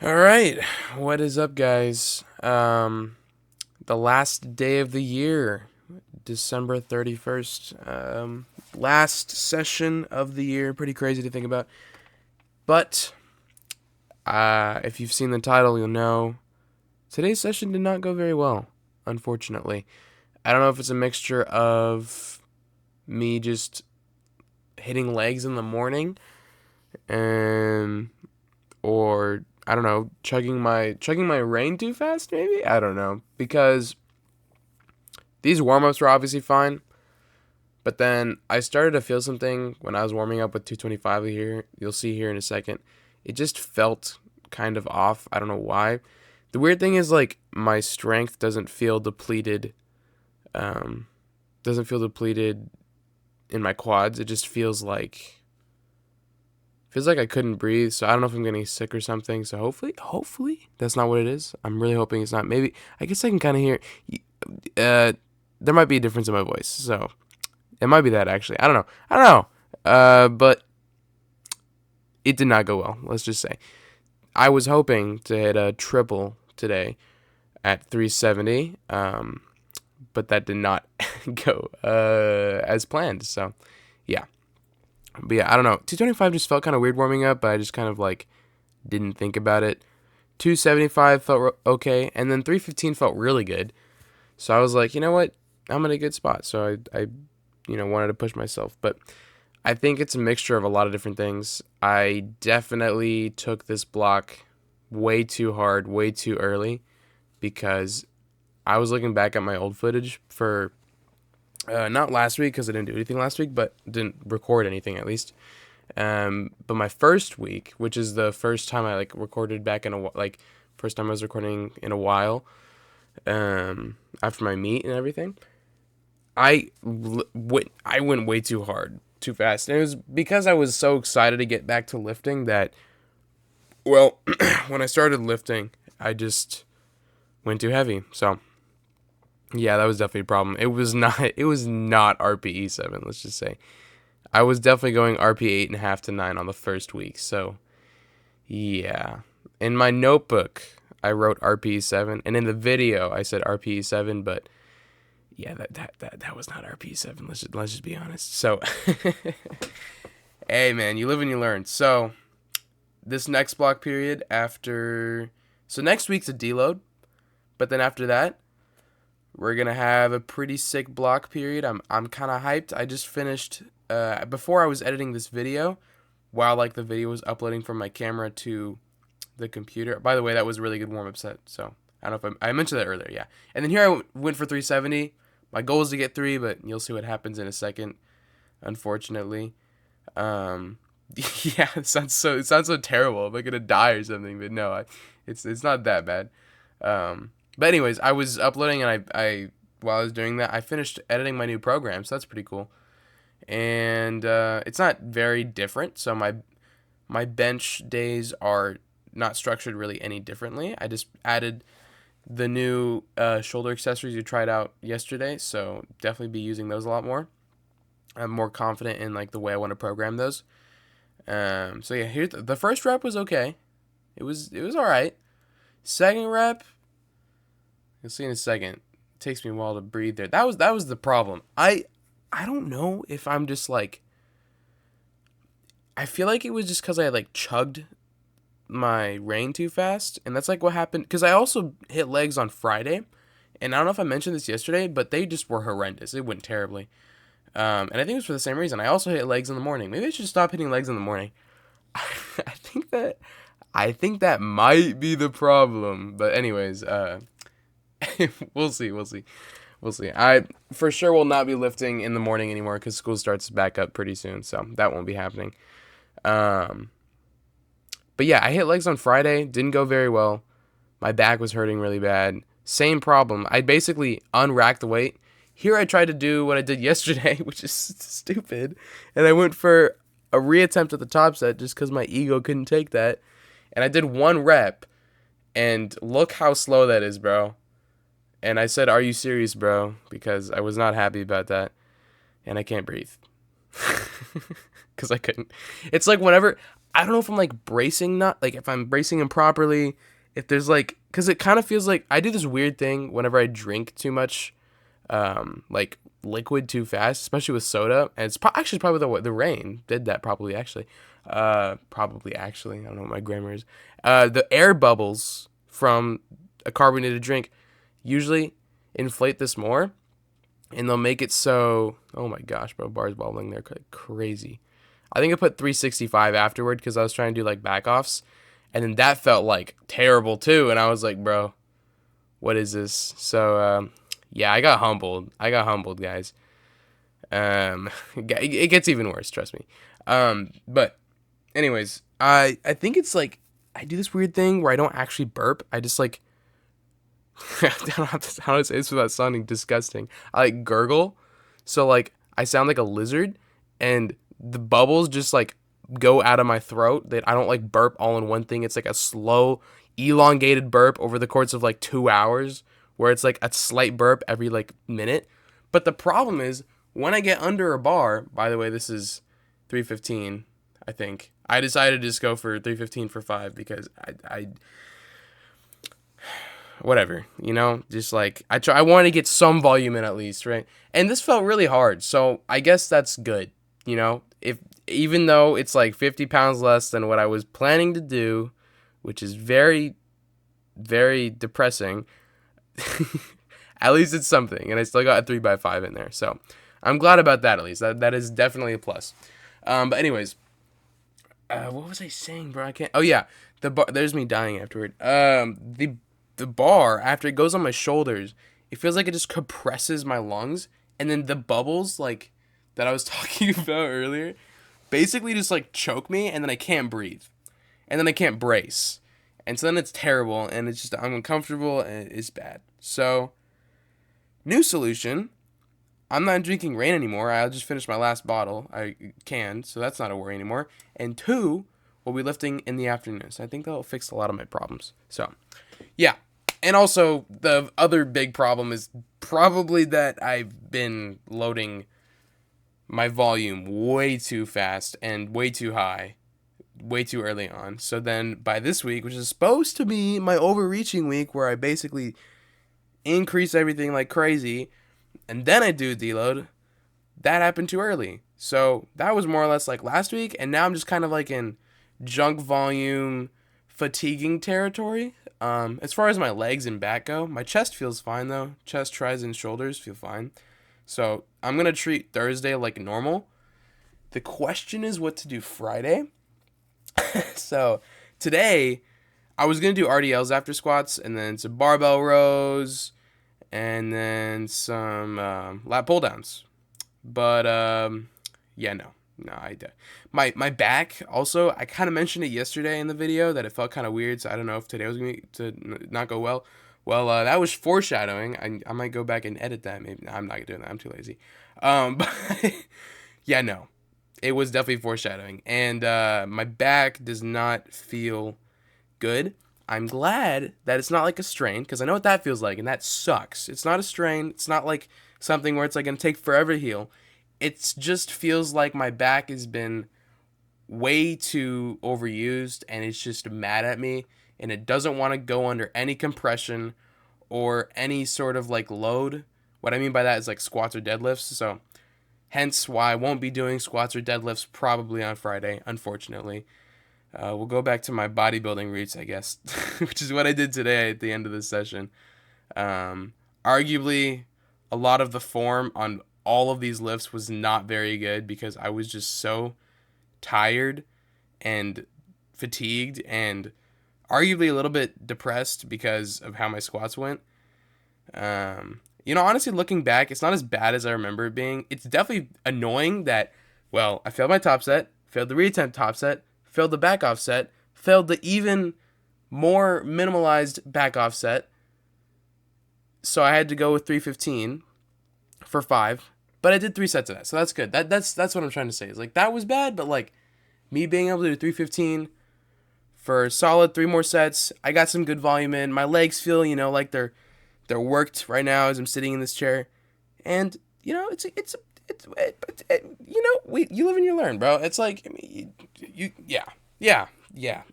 All right, what is up, guys? The last day of the year, December 31st. Last session of the year. Pretty crazy to think about. But if you've seen the title, you'll know today's session did not go very well, unfortunately. I don't know if it's a mixture of me just hitting legs in the morning and or I don't know, chugging my rein too fast, maybe? I don't know. Because these warm-ups were obviously fine, but then I started to feel something when I was warming up with 225 here. You'll see here in a second. It just felt kind of off. I don't know why. The weird thing is, like, my strength doesn't feel depleted. Um, doesn't feel depleted in my quads. It just feels like I couldn't breathe. So I don't know if I'm getting sick or something. So hopefully that's not what it is. I'm really hoping it's not. Maybe I guess I can kind of hear. There might be a difference in my voice. So it might be that actually. I don't know. But it did not go well. Let's just say I was hoping to hit a triple today at 370. But that did not go as planned. So yeah. But yeah, I don't know. 225 just felt kind of weird warming up, but I just kind of like didn't think about it. 275 felt okay, and then 315 felt really good. So I was like, you know what? I'm in a good spot. So I wanted to push myself. But I think it's a mixture of a lot of different things. I definitely took this block way too hard, way too early, because I was looking back at my old footage for not last week because I didn't do anything last week, but didn't record anything at least. But my first week, which is the first time I like recorded back in first time I was recording in a while, after my meet and everything, I went way too hard, too fast, and it was because I was so excited to get back to lifting that, well, when I started lifting, I just went too heavy. So yeah, that was definitely a problem. It was not RPE 7. Let's just say I was definitely going RP 8.5 to 9 on the first week. So yeah, in my notebook I wrote RPE 7, and in the video I said RPE 7, but yeah, that was not RPE 7. Let's just be honest. So hey man, you live and you learn. So this next block period so next week's a deload, but then after that we're gonna have a pretty sick block period. I'm kind of hyped. I just finished before I was editing this video, while like the video was uploading from my camera to the computer. By the way, that was a really good warm up set. So I don't know if I mentioned that earlier. Yeah, and then here I went for 370. My goal is to get 3, but you'll see what happens in a second. Unfortunately, um, yeah, it sounds so terrible. I'm like gonna die or something, but no, it's not that bad. But anyways, I was uploading, and I while I was doing that, I finished editing my new program, so that's pretty cool. And it's not very different. So my bench days are not structured really any differently. I just added the new shoulder accessories you tried out yesterday, so definitely be using those a lot more. I'm more confident in like the way I want to program those. So yeah, here the first rep was okay. It was all right. Second rep, you'll see in a second. It takes me a while to breathe there. That was the problem. I don't know if I'm just like, I feel like it was just because I like chugged my rein too fast, and that's like what happened. Because I also hit legs on Friday, and I don't know if I mentioned this yesterday, but they just were horrendous. It went terribly, and I think it was for the same reason. I also hit legs in the morning. Maybe I should stop hitting legs in the morning. I think that I think that might be the problem. But anyways, we'll see. We'll see. We'll see. I for sure will not be lifting in the morning anymore because school starts back up pretty soon, so that won't be happening. Um, but yeah, I hit legs on Friday. Didn't go very well. My back was hurting really bad. Same problem. I basically unracked the weight. Here I tried to do what I did yesterday, which is stupid, and I went for a reattempt at the top set just because my ego couldn't take that. And I did one rep, and look how slow that is, bro. And I said, "Are you serious, bro?" Because I was not happy about that, and I can't breathe because I couldn't. It's like whenever I don't know if I'm like bracing, not like if I'm bracing improperly, if there's like, because it kind of feels like I do this weird thing whenever I drink too much, like liquid too fast, especially with soda. And it's actually probably the rain did that probably actually. Probably actually. I don't know what my grammar is. The air bubbles from a carbonated drink usually inflate this more, and they'll make it so. Oh my gosh, bro, bars bubbling there like crazy. I think I put 365 afterward because I was trying to do like back offs, and then that felt like terrible too. And I was like, bro, what is this? So yeah, I got humbled. Guys. It gets even worse. Trust me. But anyways, I think it's like I do this weird thing where I don't actually burp. I just like I don't know how to say this without sounding disgusting. I like gurgle, so like I sound like a lizard, and the bubbles just like go out of my throat. That I don't like burp all in one thing. It's like a slow, elongated burp over the course of like 2 hours, where it's like a slight burp every like minute. But the problem is when I get under a bar. By the way, this is 315. I think I decided to just go for 315 for 5 because I whatever, just like I wanted to get some volume in at least, right? And this felt really hard, so I guess that's good, if even though it's like 50 pounds less than what I was planning to do, which is very, very depressing. At least it's something, and I still got a 3x5 in there, so I'm glad about that. At least that is definitely a plus. But anyways, what was I saying, bro? I can't. Oh yeah, the bar. There's me dying afterward. The bar, after it goes on my shoulders, it feels like it just compresses my lungs, and then the bubbles like that I was talking about earlier basically just like choke me, and then I can't breathe, and then I can't brace, and so then it's terrible, and it's just I'm uncomfortable, and it's bad. So new solution, I'm not drinking rain anymore. I'll just finish my last bottle. I can, so that's not a worry anymore. And 2, we'll be lifting in the afternoons. I think that'll fix a lot of my problems. So yeah. And also, the other big problem is probably that I've been loading my volume way too fast and way too high, way too early on. So then by this week, which is supposed to be my overreaching week where I basically increase everything like crazy, and then I do deload, that happened too early. So that was more or less like last week, and now I'm just kind of like in junk volume fatiguing territory. As far as my legs and back go, my chest feels fine though. Chest, tris, and shoulders feel fine. So I'm gonna treat Thursday like normal. The question is what to do Friday. So today I was gonna do RDLs after squats, and then some barbell rows, and then some lat pull downs. But yeah, no, my back also. I kind of mentioned it yesterday in the video that it felt kind of weird. So I don't know if today was going to not go well. Well, that was foreshadowing. I might go back and edit that. Maybe I'm not doing that. I'm too lazy. But yeah, no, it was definitely foreshadowing, and my back does not feel good. I'm glad that it's not like a strain, because I know what that feels like, and that sucks. It's not a strain. It's not like something where it's like going to take forever to heal. It just feels like my back has been way too overused, and it's just mad at me, and it doesn't want to go under any compression or any sort of like load. What I mean by that is like squats or deadlifts. So hence why I won't be doing squats or deadlifts probably on Friday, unfortunately. We'll go back to my bodybuilding roots, I guess, which is what I did today at the end of this session. Arguably, a lot of the form on all of these lifts was not very good because I was just so tired and fatigued and arguably a little bit depressed because of how my squats went. Honestly, looking back, it's not as bad as I remember it being. It's definitely annoying that, well, I failed my top set, failed the reattempt top set, failed the back off set, failed the even more minimalized back off set. So I had to go with 315 for 5, but I did 3 sets of that, so that's good. That's what I'm trying to say. Is like that was bad, but like me being able to do 315 for solid 3 more sets, I got some good volume in. My legs feel, like they're worked right now as I'm sitting in this chair, and you live and you learn, bro. It's like, yeah. Yeah, yeah.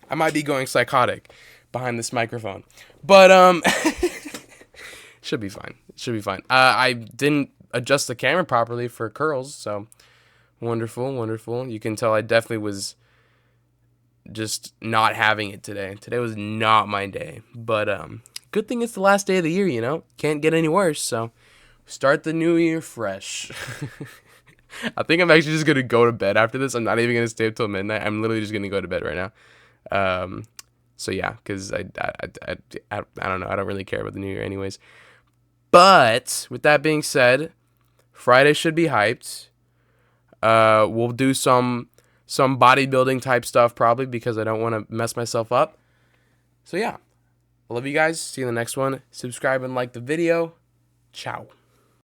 I might be going psychotic behind this microphone, but should be fine. Should be fine. I didn't adjust the camera properly for curls, so wonderful, wonderful. You can tell I definitely was just not having it today. Today was not my day, but good thing it's the last day of the year. Can't get any worse. So start the new year fresh. I think I'm actually just gonna go to bed after this. I'm not even gonna stay up till midnight. I'm literally just gonna go to bed right now. So yeah, because I don't know. I don't really care about the new year anyways. But with that being said, Friday should be hyped. We'll do some bodybuilding type stuff probably because I don't want to mess myself up. So yeah, I love you guys. See you in the next one. Subscribe and like the video. Ciao.